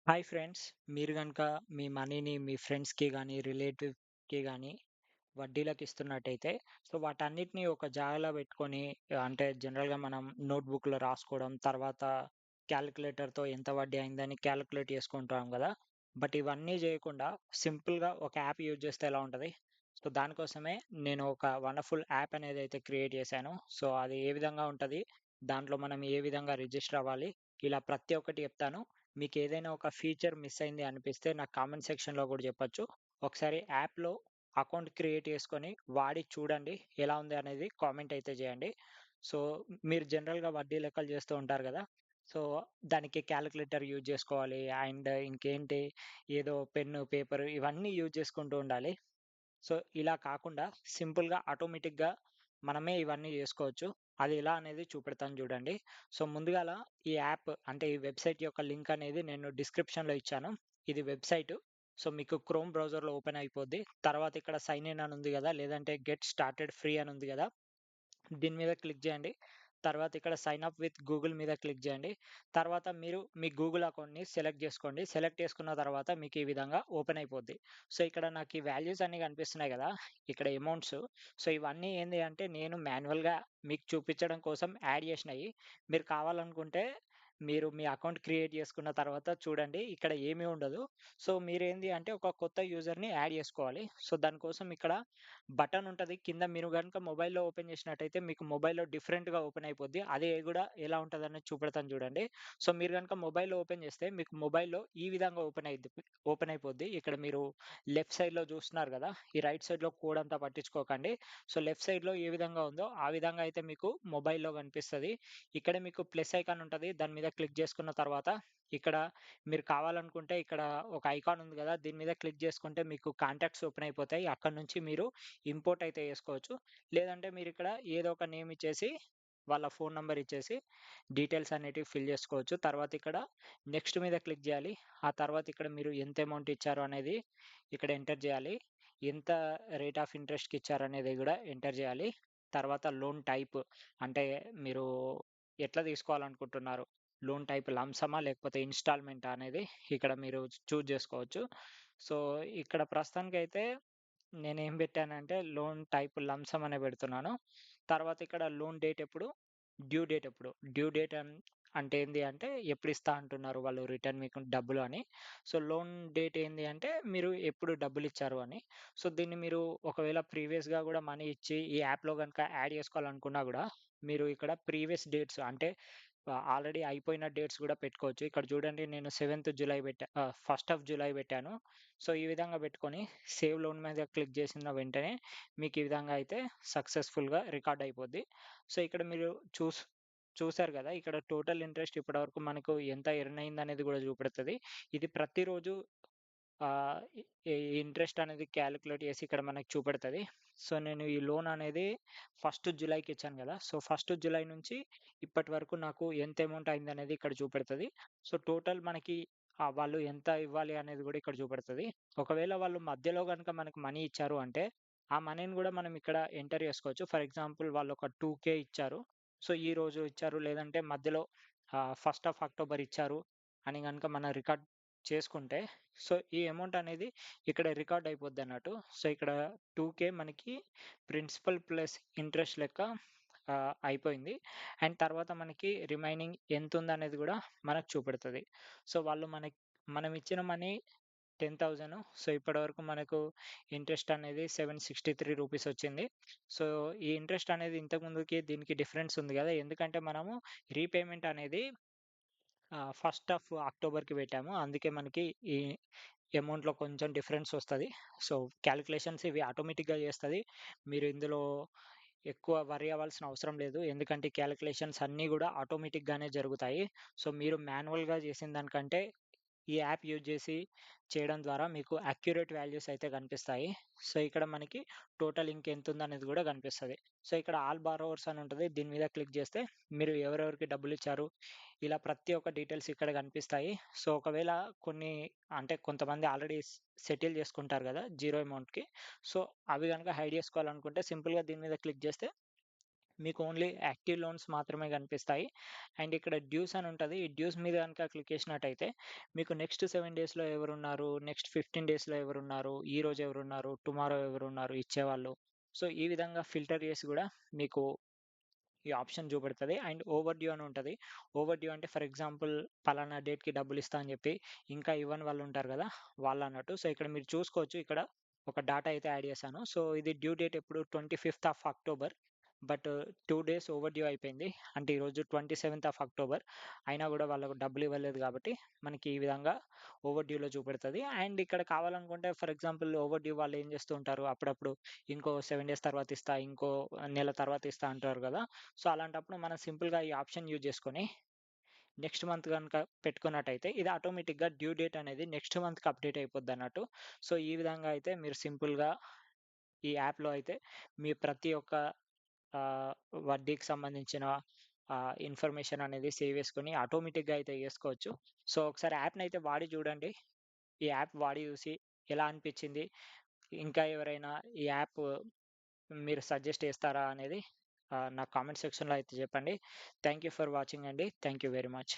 Hi friends. మీరు గనక మీ మనీని మీ ఫ్రెండ్స్‌కి గానీ, రిలేటివ్‌కి గానీ వడ్డీలకి ఇస్తున్నట్టయితే, సో, వాటన్నిటిని ఒక జాగాలో పెట్టుకొని అంటే జనరల్‌గా మనం నోట్‌బుక్‌లో రాసుకోవడం, తర్వాత క్యాలిక్యులేటర్‌తో ఎంత వడ్డీ అయిందని క్యాలిక్యులేట్ చేసుకుంటాం గదా! బట్ ఇవన్నీ జేయకుండా సింపుల్‌గా ఒక యాప్ యూజ్ చేస్తే ఎలా ఉంటది? సో, దానికోసమే నేను ఒక వండర్‌ఫుల్ యాప్ అనేదైతే క్రియేట్ చేశాను. సో, అది ఏ విధంగా ఉంటది? దాంట్లో మనం ఏ విధంగా రిజిస్టర్ అవ్వాలి? ఇలా ప్రతి ఒక్కటి చెప్తాను. మీకేదైనా ఒక ఫీచర్ మిస్ అయింది అనిపిస్తే నాకు కామెంట్ సెక్షన్‌లో గూడా చెప్పొచ్చు. ఒకసారి యాప్‌లో అకౌంట్ క్రియేట్ చేసుకొని వాడి చూడండి. ఎలా ఉంది అనేది కామెంట్ అయితే చేయండి. సో, మీరు జనరల్‌గా వడ్డీ లెక్కలు చేస్తూ ఉంటారు గదా! సో, దానికి కాలిక్యులేటర్ యూజ్ చేసుకోవాలి. అండ్ ఇంకేంటి ఏదో పెన్ను, పేపర్ ఇవన్నీ యూజ్ చేసుకుంటూ ఉండాలి. సో, ఇలా కాకుండా సింపుల్‌గా ఆటోమేటిక్‌గా మనమే ఇవన్నీ జేసుకోవచ్చు. అది ఎలా అనేది చూపెడతాను జూడండి. సో, ముందుగాల ఈ యాప్ అంటే ఈ వెబ్‌సైట్ యొక్క లింక్ అనేది నేను డిస్క్రిప్షన్‌లో ఇచ్చాను. ఇది వెబ్‌సైటు. సో, మీకు క్రోమ్ బ్రౌజర్‌లో ఓపెన్ అయిపోద్ది. తర్వాత ఇక్కడ సైన్ ఇన్ అని ఉంది గదా! లేదంటే గెట్ స్టార్టెడ్ ఫ్రీ అని ఉంది గదా! దీని మీద క్లిక్ జేయండి. తర్వాత ఇక్కడ సైన్ అప్ విత్ గూగుల్ మీద క్లిక్ జేయండి. తర్వాత మీరు మీ గూగుల్ అకౌంట్‌ని సెలెక్ట్ జేసుకోండి. సెలెక్ట్ చేసుకున్న తర్వాత మీకు ఈ విధంగా ఓపెన్ అయిపోద్ది. సో, ఇక్కడ నాకు ఈ వాల్యూస్ అన్నీ కనిపిస్తున్నాయి గదా! ఇక్కడ అమౌంట్స్. సో, ఇవన్నీ ఏంది అంటే నేను మాన్యువల్‌గా మీకు చూపించడం కోసం యాడ్ జేసినయి. మీరు కావాలనుకుంటే మీరు మీ అకౌంట్ క్రియేట్ చేసుకున్న తర్వాత చూడండి. ఇక్కడ ఏమీ ఉండదు. సో, మీరేంది అంటే ఒక కొత్త యూజర్‌ని యాడ్ జేసుకోవాలి. సో, దానికోసం ఇక్కడ బటన్ ఉంటది. కింద మీరు గనుక మొబైల్‌లో ఓపెన్ చేసినట్టయితే మీకు మొబైల్‌లో డిఫరెంట్‌గా ఓపెన్ అయిపోద్ది. అది గూడా ఎలా ఉంటదనేది చూపెడతాను చూడండి. సో, మీరు గనుక మొబైల్‌లో ఓపెన్ చేస్తే మీకు మొబైల్‌లో ఈ విధంగా ఓపెన్ అయిపోద్ది. ఇక్కడ మీరు లెఫ్ట్ సైడ్‌లో చూస్తున్నారు గదా! ఈ రైట్ సైడ్‌లో కోడ్ అంతా పట్టించుకోకండి. సో, లెఫ్ట్ సైడ్‌లో ఏ విధంగా ఉందో ఆ విధంగా అయితే మీకు మొబైల్‌లో కనిపిస్తది. ఇక్కడ మీకు ప్లస్ ఐకాన్ ఉంటది. దాని మీద క్లిక్ చేసుకున్న తర్వాత ఇక్కడ మీరు కావాలనుకుంటే ఇక్కడ ఒక ఐకాన్ ఉంది గదా! దీని మీద క్లిక్ చేసుకుంటే మీకు కాంటాక్ట్స్ ఓపెన్ అయిపోతాయి. అక్కడి నుంచి మీరు ఇంపోర్ట్ అయితే చేసుకోవచ్చు. లేదంటే మీరిక్కడ ఏదో ఒక నేమ్ ఇచ్చేసి, వాళ్ళ ఫోను నంబర్ ఇచ్చేసి, డీటెయిల్స్ అనేటివి ఫిల్ జేసుకోవచ్చు. తర్వాత ఇక్కడ నెక్స్ట్ మీద క్లిక్ జేయాలి. ఆ తర్వాత ఇక్కడ మీరు ఎంత అమౌంట్ ఇచ్చారు అనేది ఇక్కడ ఎంటర్ జేయాలి. ఎంత రేట్ ఆఫ్ ఇంట్రెస్ట్‌కి ఇచ్చారనేది గూడా ఎంటర్ జేయాలి. తర్వాత లోన్ టైప్ అంటే మీరు ఎట్లా తీసుకోవాలనుకుంటున్నారు? లోన్ టైప్ లంప్ లేకపోతే ఇన్‌స్టాల్‌మెంటా అనేది ఇక్కడ మీరు చూజ్ జేసుకోవచ్చు. సో, ఇక్కడ ప్రస్తుతానికైతే నేనేం పెట్టానంటే లోన్ టైప్ లంప్ సమ్ అనే పెడుతున్నాను. తర్వాత ఇక్కడ లోన్ డేట్ ఎప్పుడు? డ్యూ డేట్ ఎప్పుడు? డ్యూ డేట్ అంటే ఏంది అంటే ఎప్పుడిస్తా అంటున్నారు వాళ్ళు రిటర్న్ మీకు డబ్బులు అని. సో, లోన్ డేట్ ఏంది అంటే మీరు ఎప్పుడు డబ్బులిచ్చారు అని. సో, దీన్ని మీరు ఒకవేళ ప్రీవియస్‌గా గూడా మనీ ఇచ్చి ఈ యాప్‌లో గనుక యాడ్ చేసుకోవాలనుకున్నా గూడా మీరు ఇక్కడ ప్రీవియస్ డేట్స్ అంటే ఆల్రెడీ అయిపోయిన డేట్స్ గూడా పెట్టుకోవచ్చు. ఇక్కడ చూడండి నేను 1st ఆఫ్ జులై పెట్టాను. సో, ఈ విధంగా పెట్టుకొని సేవ్ లోన్ మీద క్లిక్ చేసిన వెంటనే మీకు ఈ విధంగా అయితే సక్సెస్‌ఫుల్‌గా రికార్డ్ అయిపోద్ది. సో, ఇక్కడ మీరు చూసారు గదా! ఇక్కడ టోటల్ ఇంట్రెస్ట్ ఇప్పటివరకు మనకు ఎంత ఎర్న్ అయిందనేది గూడా చూపెడతది. ఇది ప్రతిరోజు ఈ ఈ ఇంట్రెస్ట్ అనేది కాలిక్యులేట్ చేసి ఇక్కడ మనకు చూపెడతది. సో, నేను ఈ లోన్ అనేది ఫస్ట్ జులైకి ఇచ్చాను గదా! సో, ఫస్ట్ జులై నుంచి ఇప్పటి వరకు నాకు ఎంత అమౌంట్ అయిందనేది ఇక్కడ చూపెడతది. సో, టోటల్ మనకి వాళ్ళు ఎంత ఇవ్వాలి అనేది గూడా ఇక్కడ చూపెడతది. ఒకవేళ వాళ్ళు మధ్యలో గనుక మనకు మనీ ఇచ్చారు అంటే, ఆ మనీని గూడా మనం ఇక్కడ ఎంటర్ చేసుకోవచ్చు. ఫర్ ఎగ్జాంపుల్ వాళ్ళు ఒక 2,000 ఇచ్చారు. సో, ఈరోజు ఇచ్చారు లేదంటే మధ్యలో ఫస్ట్ ఆఫ్ అక్టోబర్ ఇచ్చారు అని గనుక మనం రికార్డ్ చేసుకుంటే సో, ఈ అమౌంట్ అనేది ఇక్కడ రికార్డ్ అయిపోద్దన్నట్టు. సో, ఇక్కడ 2,000 మనకి ప్రిన్సిపల్ ప్లస్ ఇంట్రెస్ట్ లెక్క అయిపోయింది. అండ్ తర్వాత మనకి రిమైనింగ్ ఎంతుందనేది గూడా మనకు చూపెడతది. సో, వాళ్ళు మనం ఇచ్చిన మనీ 10,000. సో, ఇప్పటివరకు మనకు ఇంట్రెస్ట్ అనేది 763 రూపీస్ వచ్చింది. సో, ఈ ఇంట్రెస్ట్ అనేది ఇంతకు ముందుకి దీనికి డిఫరెన్స్ ఉంది గదా! ఎందుకంటే మనము రీపేమెంట్ అనేది ఫస్ట్ ఆఫ్ అక్టోబర్‌కి పెట్టాము. అందుకే మనకి ఈ అమౌంట్‌లో కొంచెం డిఫరెన్స్ వస్తది. సో, కాలిక్యులేషన్స్ ఇవి ఆటోమేటిక్‌గా చేస్తది. మీరు ఇందులో ఎక్కువ వర్రీ అవ్వాల్సిన అవసరం లేదు. ఎందుకంటే ఈ కాలిక్యులేషన్స్ అన్నీ గూడా ఆటోమేటిక్‌గానే జరుగుతాయి. సో, మీరు మాన్యువల్‌గా చేసిన దానికంటే ఈ యాప్ యూజ్ చేసి చేయడం ద్వారా మీకు అక్యురేట్ వాల్యూస్ అయితే కనిపిస్తాయి. సో, ఇక్కడ మనకి టోటల్ ఇంకెంతుందనేది గూడా కనిపిస్తది. సో, ఇక్కడ ఆల్ బారోవర్స్ అని ఉంటది. దీని మీద క్లిక్ చేస్తే మీరు ఎవరెవరికి డబ్బులిచ్చారు, ఇలా ప్రతి ఒక్క డీటెయిల్స్ ఇక్కడ కనిపిస్తాయి. సో, ఒకవేళ కొన్ని అంటే కొంతమంది ఆల్రెడీ సెటిల్ చేసుకుంటారు గదా! జీరో అమౌంట్‌కి. సో, అవి గనుక హైడ్ చేసుకోవాలనుకుంటే సింపుల్‌గా దీని మీద క్లిక్ చేస్తే మీకు ఓన్లీ యాక్టివ్ లోన్స్ మాత్రమే కనిపిస్తాయి. అండ్ ఇక్కడ డ్యూస్ అని ఉంటది. ఈ డ్యూస్ మీద గనుక క్లిక్ చేసినట్టయితే మీకు నెక్స్ట్ 7 డేస్‌లో ఎవరున్నారు, నెక్స్ట్ 15 డేస్‌లో ఎవరున్నారు, ఈరోజు ఎవరున్నారు, టుమారో ఎవరున్నారు ఇచ్చేవాళ్ళు. సో, ఈ విధంగా ఫిల్టర్ చేసి గూడా మీకు ఈ ఆప్షన్ చూపెడతది. అండ్ ఓవర్ డ్యూ అని ఉంటది. ఓవర్ డ్యూ అంటే ఫర్ ఎగ్జాంపుల్ పలానా డేట్‌కి డబ్బులిస్తా అని చెప్పి ఇంకా ఇవ్వని వాళ్ళుంటారు గదా! వాళ్ళన్నట్టు. సో, ఇక్కడ మీరు చూసుకోవచ్చు. ఇక్కడ ఒక డాటా అయితే యాడ్ చేశాను. సో, ఇది డ్యూ డేట్ ఎప్పుడు 25థ్ of October. But 2 days overdue అయిపోయింది. అంటే ఈరోజు 27థ్ ఆఫ్ అక్టోబర్. అయినా గూడా వాళ్ళకు డబ్బులివ్వలేదు గాబట్టి మనకి ఈ విధంగా ఓవర్ డ్యూలో చూపెడతది. అండ్ ఇక్కడ కావాలనుకుంటే ఫర్ ఎగ్జాంపుల్ ఓవర్ డ్యూ వాళ్ళు ఏం చేస్తూ ఉంటారు అప్పుడప్పుడు ఇంకో 7 డేస్ తర్వాత ఇస్తా, ఇంకో నెల తర్వాత ఇస్తా అంటారు గదా! సో, అలాంటప్పుడు మనం సింపుల్‌గా ఈ ఆప్షన్ యూజ్ చేసుకొని నెక్స్ట్ మంత్ గనుక పెట్టుకున్నట్టయితే ఇది ఆటోమేటిక్‌గా డ్యూ డేట్ అనేది నెక్స్ట్ మంత్‌కి అప్‌డేట్ అయిపోద్దన్నట్టు. సో, ఈ విధంగా అయితే మీరు సింపుల్‌గా ఈ యాప్‌లో అయితే మీ ప్రతి ఒక్క ఆహ్, వడ్డీకి సంబంధించిన ఇన్ఫర్మేషన్ అనేది సేవ్ చేసుకొని ఆటోమేటిక్‌గా అయితే చేసుకోవచ్చు. సో, ఒకసారి యాప్‌నయితే వాడి చూడండి. ఈ యాప్ వాడి చూసి ఎలా అనిపిచ్చింది? ఇంకా ఎవరైనా ఈ యాప్ మీరు సజెస్ట్ చేస్తారా అనేది నాకు కామెంట్ సెక్షన్‌లో అయితే చెప్పండి. థాంక్ యూ ఫర్ వాచింగ్ అండి. Thank you very much.